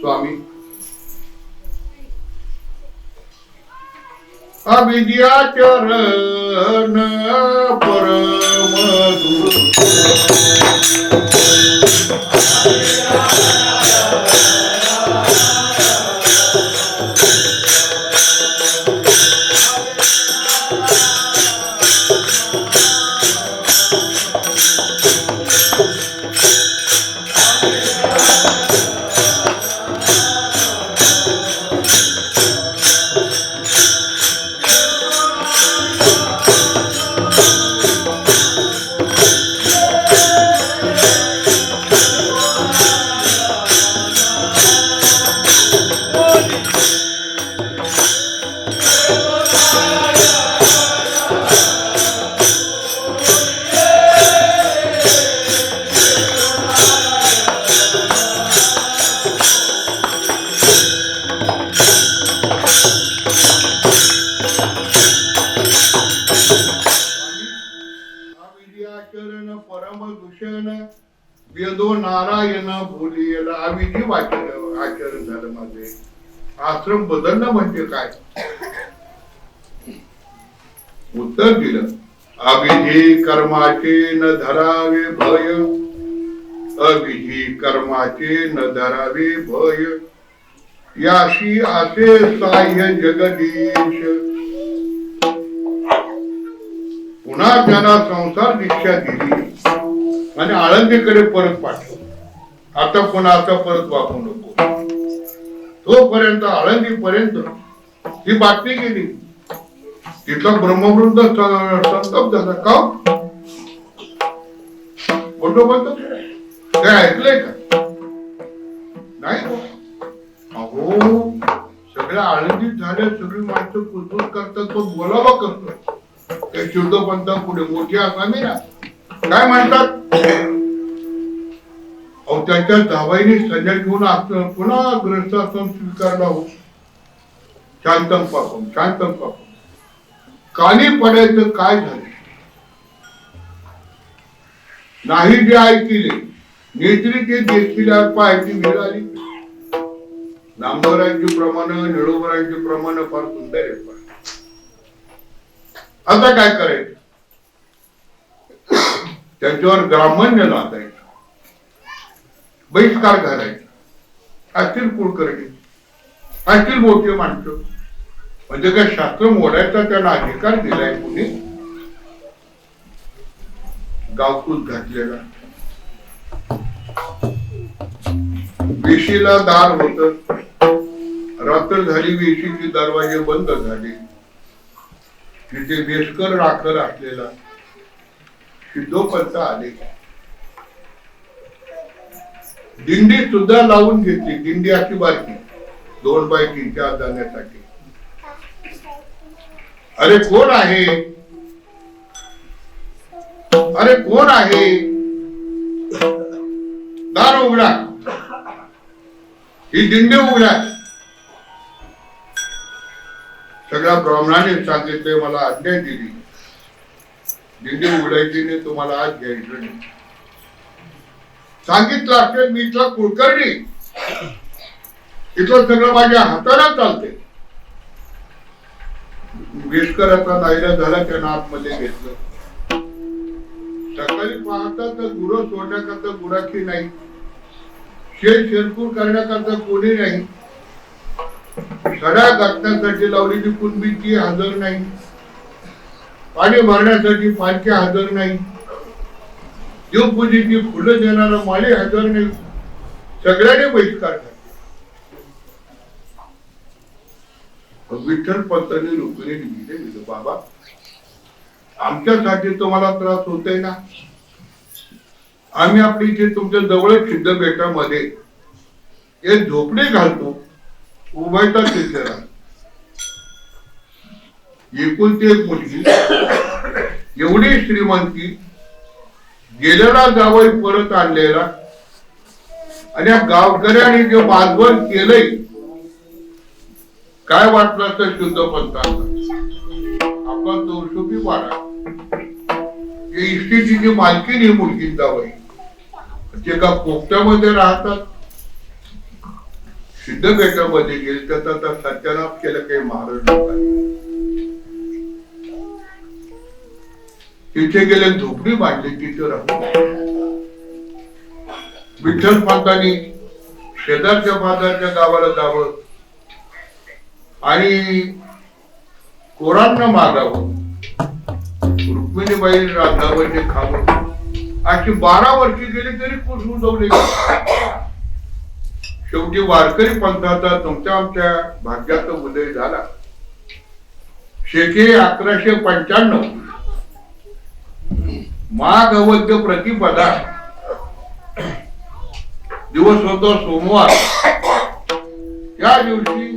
स्वामी अविद्याचरण परम वेदो नारायण बोलियला. अविधी आचरण झालं माझे. आश्रम बदलणं म्हणजे काय? उत्तर दिलं, अविधी कर्माचे न धरावे भय, अविधी कर्माचे न धरावे भय, याशी असे साह्य जगदीश. पुन्हा त्यांना संसार दीक्षा दिली आणि आळंदीकडे परत पाठवलं. आता पुन्हा आता परत वापरू नको. तोपर्यंत आळंदी पर्यंत ती बातमी गेली, तिथला ब्रह्मवृंद संतप झाला. का बोलतो काय ऐकलंय का? नाही. अहो सगळ्या आळंदीत झाल्या, सगळी माणसं कुजबूज करतात, तो बोलावा करतो. त्या शुद्धपंथा पुढे मोठी आसामी ना काय म्हणतात, अहो त्यांच्या जावाईने सजा घेऊन पुन्हा ग्रस्ताश्रम स्वीकारला हो. शांतम पापम शांतम पापम. कानी पडायचं काय झालं नाही, जे ऐकले नेत्री ते देखील पाहायची वेळ आली. नामदेवरायांची प्रमाण, निळोबरायांची प्रमाण फार सुंदर आहे. पण आता काय करायचं, त्यांच्यावर ग्रामण्य लादायचं, बहिष्कार घालायचा. असतील कुलकर्णी, असतील मोठे माणसं, म्हणजे काय शास्त्र मोडायचा त्यांना अधिकार दिलाय कुणी? गावकूत घातलेला. वेशीला दार होत, रात्र झाली, वेशीचे दरवाजे बंद झाले. तिथे वेशकर राखर असलेला सिद्धोपंत आले. दिंडी सुद्धा लावून घेतली. दिंडी अशी बारकी 2 बाय 3 जाण्यासाठी. अरे कोण आहे, अरे कोण आहे, दार उघडा, ही दिंडी उघडा. सगळ्या ब्राह्मणाने सांगितले, मला आज्ञा दिली, दिंडी उघडायची नाही, तुम्हाला आज घ्यायचं नाही. सांगितलं असेल मी इथला कुलकर्णी, इथलं सगळं माझ्या हाताला चालते. वेशकराचा नाईला झाला, त्यांना आतमध्ये घेतलं. सकाळी पाहता तर गुरं सोडण्याकरता गुराखी नाही, शेरपूर करण्याकरता कोणी नाही, सडा घातण्यासाठी लावलेली कुणबीची हजर नाही, पाणी भरण्यासाठी पालखी हजर नाही, देवपूजेची फुलं देणारा माळी हजर नाही. सगळ्यांनी बहिष्कार केला. विठ्ठल पंतांनी रुक्मिणीने दिले, बाबा आमच्यासाठी तुम्हाला त्रास होतोय ना, आम्ही आपली इथे तुमच्या जवळ सिद्ध बेटामध्ये एक झोपडी घालतो, उभायचा तिथे राहा. एकुलती एक मुलगी, एवढी श्रीमंती, गेलेला जावई परत आणलेला, आणि या गावकऱ्याने जे बाजवण केलंय, काय वाटलं तर शुद्ध पंथाचा आपला दोषोपी वाडा, इष्टीची मालकीन ही मुलगी जावई, ते का पोपट्यामध्ये राहतात, सिद्ध बेटामध्ये गेले त्याचा सत्यानाश केलं काही महाराज लोकांनी. तिथे गेले, झोपडी बांधली, तिथे राहून विठ्ठल पंतांनी शेजारच्या बाजारच्या गावाला जावं आणि कोरांना मागावं, रुक्मिणीबाई राधाबाईने खावं. अशी 12 वर्षी गेली तरी कुसू जाऊन. शेवटी वारकरी पंथाचा तुमच्या आमच्या भाग्याचा उदय झाला. शेके 1195 माघ अवध्य प्रतिपदा दिवस होतो सोमवार. या दिवशी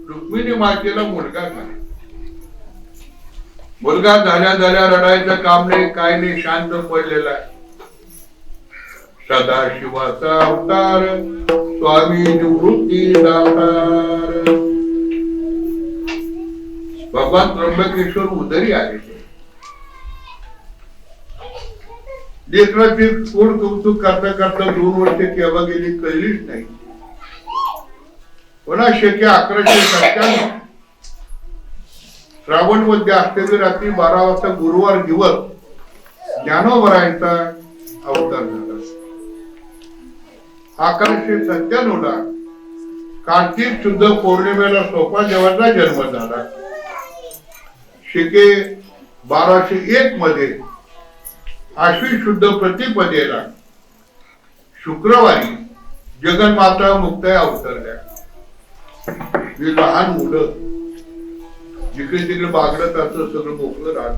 रुक्मिणी मातेला मुलगा झाला. मुलगा झाल्या रडायचं काम नाही, काय नाही, शांत पडलेला. सदाशिवाचा अवतार स्वामी निवृत्ती दातार. भगवान त्र्यंबकेश्वर उदरी आले. लेकराची कोण कौतुक करता करता 2 वर्षे केव्हा गेली कळलीच नाही. पुन्हा शेके 1197 श्रावण मध्ये असलेली रात्री 12 वाजता गुरुवार दिवस ज्ञानोबरायांचा अवतार झाला. 1197 ला कार्तिक शुद्ध पौर्णिमेला सोपा देवाचा जन्म झाला. शेके 1201 मध्ये आश्विन शुद्ध प्रतिपदेला शुक्रवारी जगन्माता मुक्ताई अवतरल्या. ही लहान मुलं जिकडे तिकडे बागडत असं सगळं मोकळं राहत.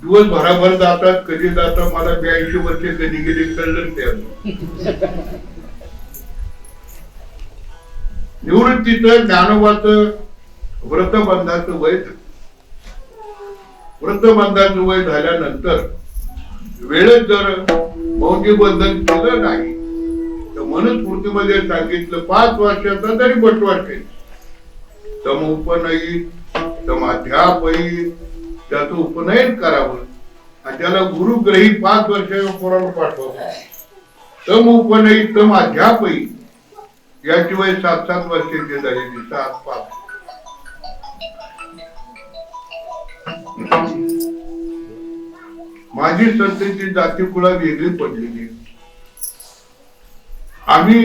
दिवस भराभर जातात, कधी जातात मला 82 वर्षे कधी गेली कळलं त्या. निवृत्तीचं ज्ञानोबाचं व्रतबंधाचं वय, व्रतबंधाचं वय झाल्यानंतर वेळेत जर मौंजीबंधन केलं नाही तर मनुस्मृतीमध्ये सांगितलं 5 वर्षाचा तरी बटवाट केली. तम उपनयित तम अध्यापयित, त्याचं उपनयन करावं आणि त्याला गुरुग्रही 5 वर्षाच्या पोराला पाठवावं. तम उपनयित तम अध्यापयित, याची वय 7-7 वर्षाची झालेली, 7-5. माझी संतती जातीकुळा वेगळी पडलेली. आम्ही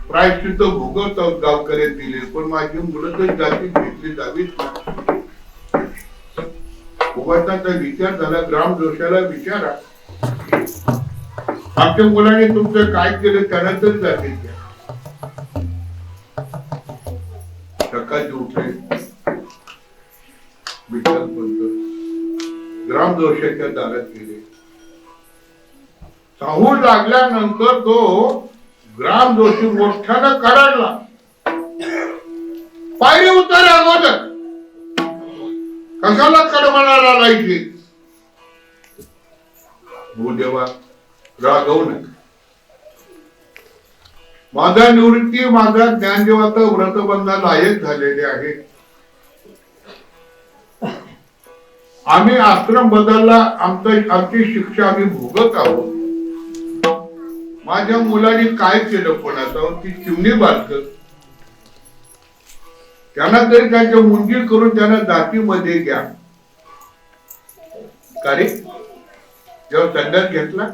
प्रायश्चित्त भोगवत आहोत गावकऱ्यात दिले, पण माझी मुलं तर जाती घेतली जावीच. भोगाचा विचार झाला. ग्रामदोषाला विचारा, आमच्या मुलाने तुमचं काय केलं त्यानंतर जाती घ्या. सकाळची उठले विचार करतो, ग्रामदोषाच्या दारात गेले. चाहूल लागल्यानंतर तो ग्रामदोषी मोठ्यानं कराडला. पायरी उतार अगोदर कशाला कडमणारा लायची. भूदेवा रागवू नका. माझा निवृत्ती, माझा ज्ञानदेवाचा व्रतबंधा लायक झालेले आहे. आम्ही आश्रम बदलला, आमची शिक्षा आम्ही भोगत आहोत. माझ्या मुलाने काय केलं कोणाचं, ती चिमणी बांधलं, त्यांना तरी त्याच्या मुंजी करून त्यांना जातीमध्ये घ्या. कारण जेव्हा संन्यास घेतला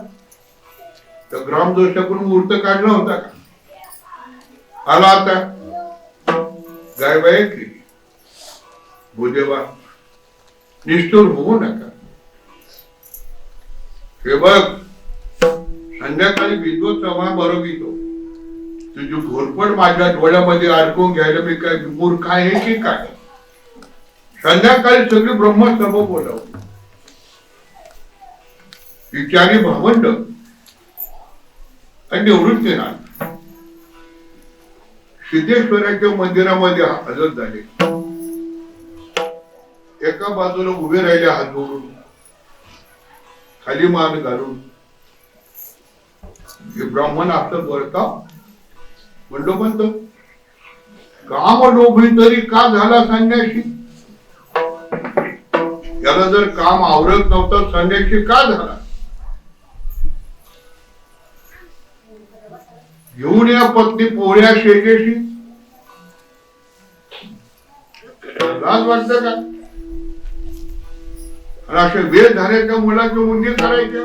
तर ग्रामदोषाकडून मूर्त काढला होता का? आला आता गायबाय केली. भूदेवा निष्ठुर होऊ नका. हे बघ, संध्याकाळी विद्वत सभा बरोबर तुझी घोरपड माझ्या डोळ्यामध्ये अडकून घ्यायला मी काय मूर्ख आहे की काय? संध्याकाळी सगळी ब्रह्मसभा बोलाव. विचारी भावंड आणि निवृत्तीनाथ सिद्धेश्वराच्या मंदिरामध्ये हजर झाले. एका बाजूला उभे राहिले हात जोडून, खाली मान घालून. हे ब्राह्मण आपलं बोलता म्हणलो, पण तो काम लोभी तरी का झाला संन्यासी? याला जर काम आवरत नव्हतं संन्यासी का झाला? घेऊन या पत्नी पोळ्या शेजेशी, लाज वाटत का? आणि अशा वेळ झाल्याच्या मुलाची मुंजी करायच्या.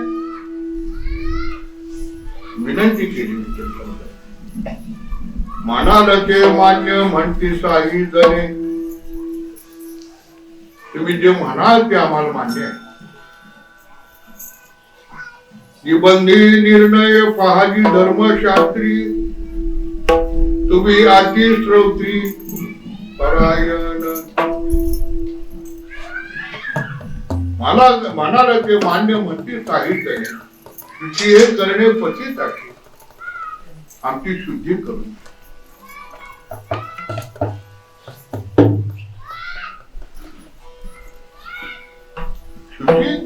विनंती केली, मनालचे मान्य म्हणती साही जणे, तुम्ही जे म्हणाल ते आम्हाला मान्य आहे. निबंधी निर्णय पहाजी धर्मशास्त्री, तुम्ही अति श्रोत्री परायण. म्हणाल ते मान्य म्हणती साही जणे, तुझी हे करणे पतित आहे. आमची शुद्धी करून शुद्धी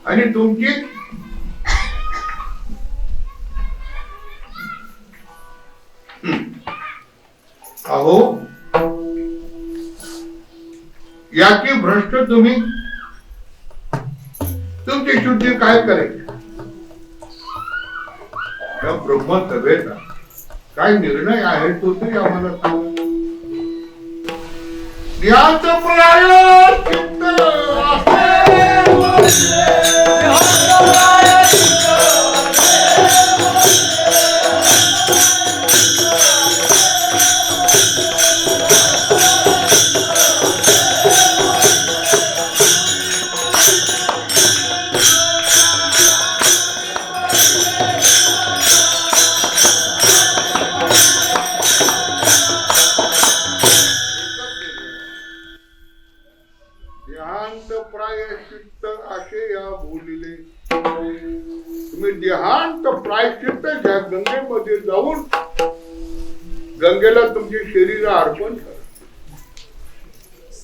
आणि तुमची अहो याची भ्रष्ट तुम्ही तुमची शुद्धी काय करायची? त्या ब्रह्मसभेचा काय निर्णय आहे तो तरी आम्हाला सांगा. याच प्रायश्चित्त गंगेला तुमची शरीर अर्पण करा.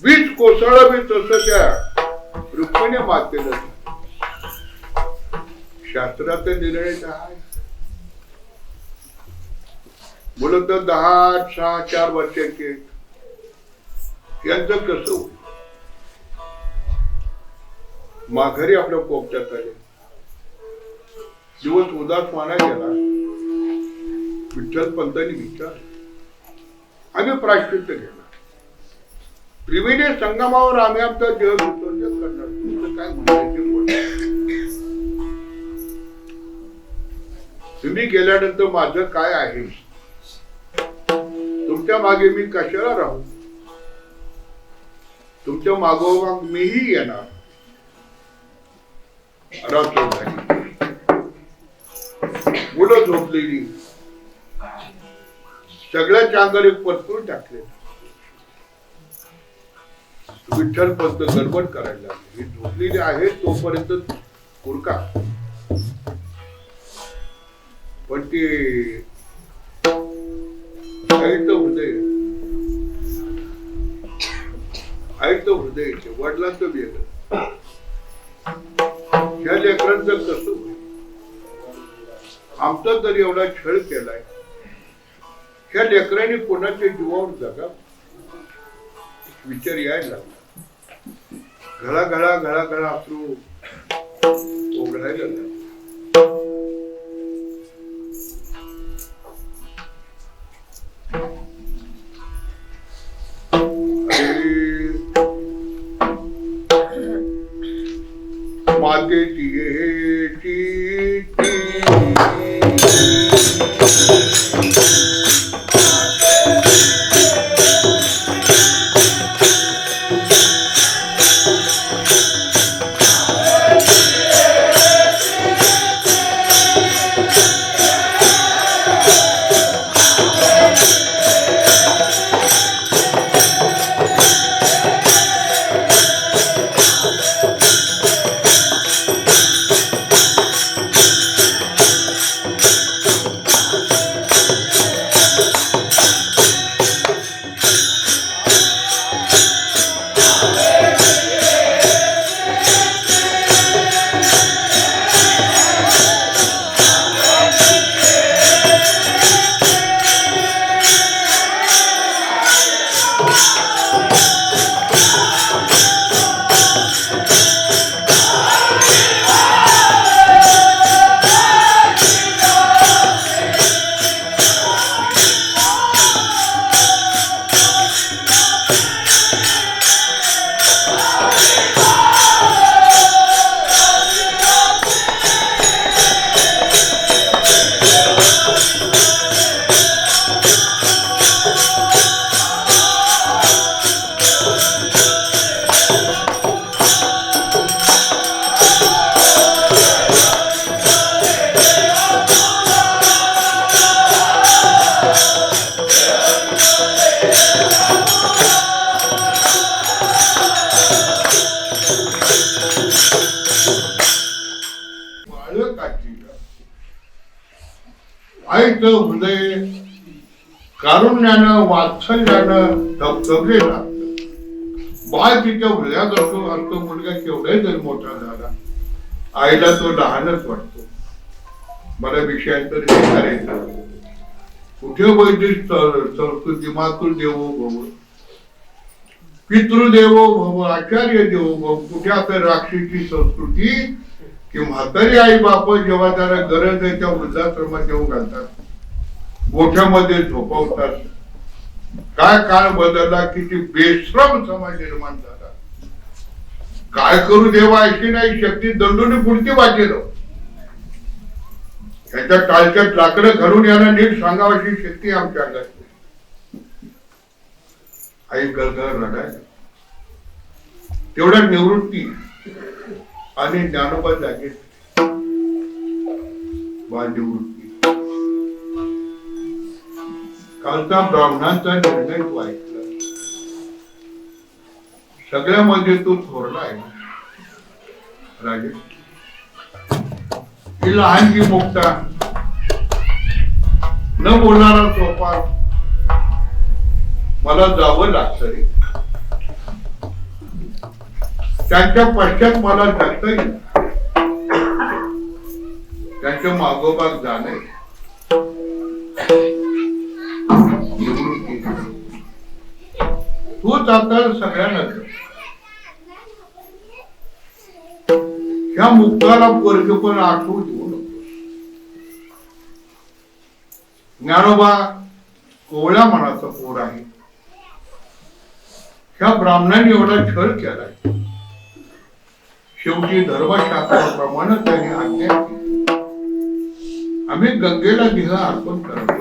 वीज कोसळवी तसं त्या रुक्मिणी मातेला शास्त्राचा निर्णय आहे. मुलं तर 10, 6, 4 वर्षाचे यांचं कसं होईल? माघारी आपल्या पोपट्यात आले, दिवस उदास माना गेला. विठ्ठल पंतांनी विचार आम्ही प्रायश्चित्त घेणार, त्रिवेणी संगमावर आम्ही आमचा देह विसर्जन करणार. तुमचं काय म्हणायचे बोला. तुम्ही गेल्यानंतर माझं काय आहे? तुमच्या मागे मी कशाला राहू? तुमच्या मागोमाग मीही येणार. रात्र झाली, मुलं झोपलेली, सगळ्याच्या अंगावर एक परतूर टाकले. विठ्ठल पंत गडबड करायला लागले. ही झोपलेली आहे तोपर्यंत कुरका, पण ते हृदय वडिलांचं वेगळं. ह्या लेकरांचं कसं होईल? आमचा तर एवढा छळ केलाय, ह्या लेकरांनी कोणाच्या जीवावर जगा विचार यायला लागला. घळा घळा घळा घळा अश्रू ओघळायला लागला. मातेची आईचं हृदय कारुण्यानं वात्सल्यानं धबधबले लागतं. बाळ तिच्या हृदयात असतो मुलगा केवढा जरी मोठा झाला, आईला तो लहानच वाटतो. मला विषयांतर विचारायचं, कुठे वैदिक संस्कृती मातृदेवो भव, पितृदेवो भव, आचार्य देवो भव. कुठे आपल्या राक्षसी संस्कृती की म्हातारी आई बाप जेव्हा त्याला गरज आहे त्या वृद्धाश्रमात येऊन घालतात, गोठ्यामध्ये झोपवतात. काय काळ बदलला, किती बेश्रम समाज निर्माण झाला. काय करू देवा अशी नाही शक्ती दंडून पुढची वाटेल. त्याच्या टाळक्यात लाकडं घालून याला नीट सांगावाची शक्ती आमच्या अंगात. आई गळगळ रडायला. तेवढ्या निवृत्ती आणि ज्ञानोबा जागे निवृत्ती. कालचा ब्राह्मणांचा निर्णय तो ऐकला. सगळ्यामध्ये तो थोरला आहे राजे. ही लहानची मुक्ता, न बोलणारा सोपा, मला जावं लागतं रे. त्यांच्या पश्चात मला जगता येईल, त्यांच्या मागोमाग जाणे. तूच आता सगळ्यांना ह्या मुक्ताला वर्ग पण आठवू देऊ नको. ज्ञानोबा कोवळ्या मनाचा पोर आहे. ह्या ब्राह्मणांनी एवढा छळ केलाय. शेवटी धर्मशास्त्राप्रमाणे त्यांनी आज्ञा केली, आम्ही गंगेला देह अर्पण करतो.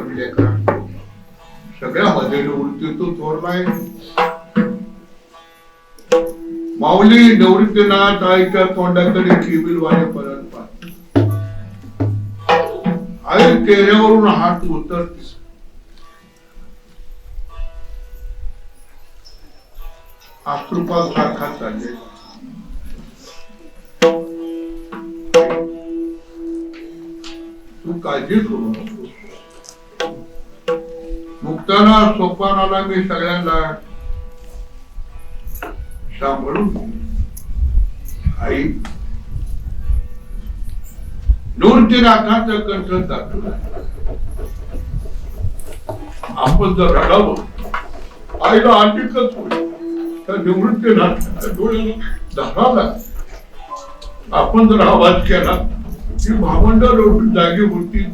सगळ्या मध्ये निवृत्ती तो चोरलाय. माऊली निवृत्तीनाथ आईच्या तोंडाकडे किबिल वाजेपर्यंत आई चेहऱ्यावरून हात उतरते. अश्रुपात सारखा चालले. तू काळजी करू नको. मुक्ताना सोपानाला मी सगळ्यांना सांभाळून आई निवृत्तीनाथाचा कंठ दाखवला. आपण जर रडावं आईला अधिकच होईल. तर निवृत्तीनाथाच्या डोळ्याला धराला आपण जर आवाज केला ती भावंड रोडून जागी होती.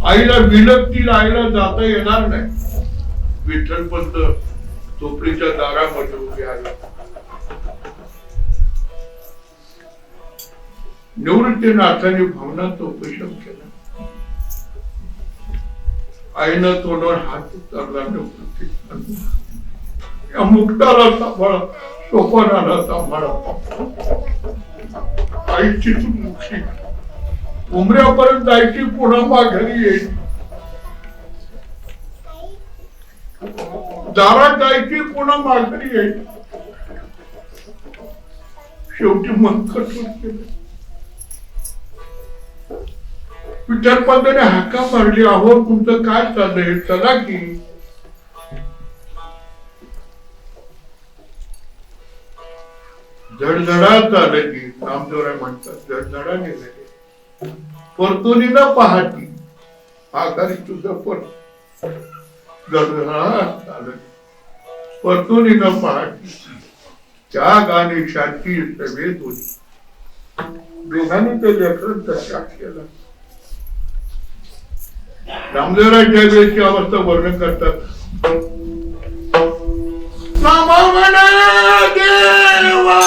आईला विलगतील, आईला जाता येणार नाही. विठ्ठलपंत झोपडीच्या दारामध्ये उभे आले. निवृत्तीनाथाने भावनांचा उपशम केला. आईनं तोंडावर हात उतरला. या मुक्ताला सांभाळा, सोपानाला सांभाळा. आईची मुक्ती उमऱ्यापर्यंत जायची, पुन्हा माघारी येईल. दारात जायची, पुन्हा माघारी येईल. शेवटी मन कठोर केलं. विठ्ठलपंताने हाका मारली, अहो तुमचं काय चाललंय, चला की. झडझडा चालत की नामदेवराय म्हणतात, झडझडा नेले. परतोनी न पहाटी आघारी तुझं पण झडझडा चालत. परतोनी न पहाटी त्या गाणी शांती सभेत होती. दोघांनी ते लेखन तशा केला. नामदेवरायच्या वेळेची अवस्था वर्णन करतात. देवा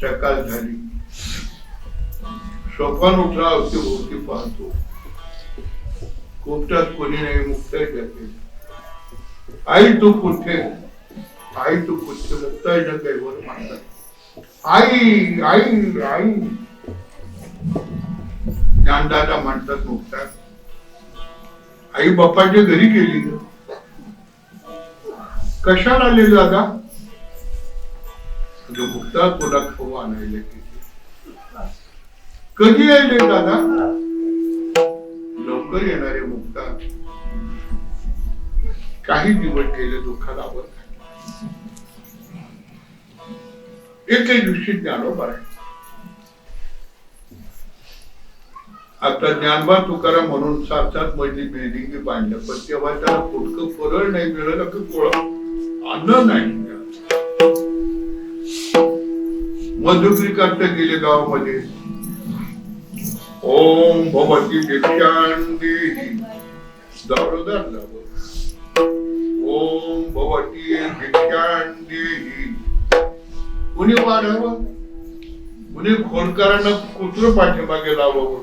सकाळ झाली. सोपान उठला, अवतीभोवती पाहतो. कोपऱ्यात कोणी नाही. मुक्ताई जाते. आई तू कुठे, आई तू कुठे. मुक्ताईच्या कैवर मांडतात. आई आई आई. ज्ञानदादा म्हणतात मुक्ता आई बाप्पाच्या घरी गेली. कशाला आले दादा? मुक्ता तुला खाऊ आणायला गेली. कधी येईल दादा? लवकर येणारे मुक्ता काही दिवस गेले दुःखाला आवडतात. एकही दिवशी ज्ञानोबा आहे. आता ज्ञानबा तुकाराम म्हणून 7-7 मजली बिल्डिंग बांधल्या, पण तेव्हा त्याला फुटकं फरळ नाही मिळालं की अन्न नाही. मजुरी करता गेले गावामध्ये. ओम भवती भिक्षांदेहि दारोदार जावं. ओम भवती भिक्षांदेहि. कुणी वाढावं, कुणी खोडकरांना कुत्र पाठीमागे लावावं.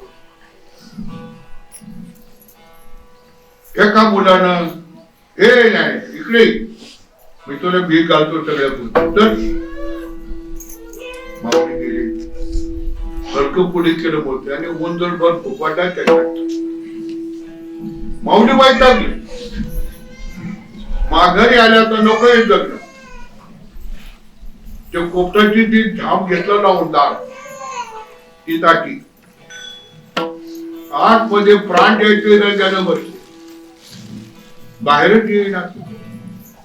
एका मुलानं हे नाही इकडे मी तुला भीक घालतो सगळ्या गोष्टी. माऊली गेली, हलकं पुढे केलं होते आणि उंदरभर फुपाटा त्याच्यात. माऊली वैतागली. माघारी आल्या तर नको हे जगणं. त्या कोपटाची ती झाप घेतला लावून दार ती टाकी आतमध्ये प्राण द्यायचे रंगानं बसले, बाहेरच येईना.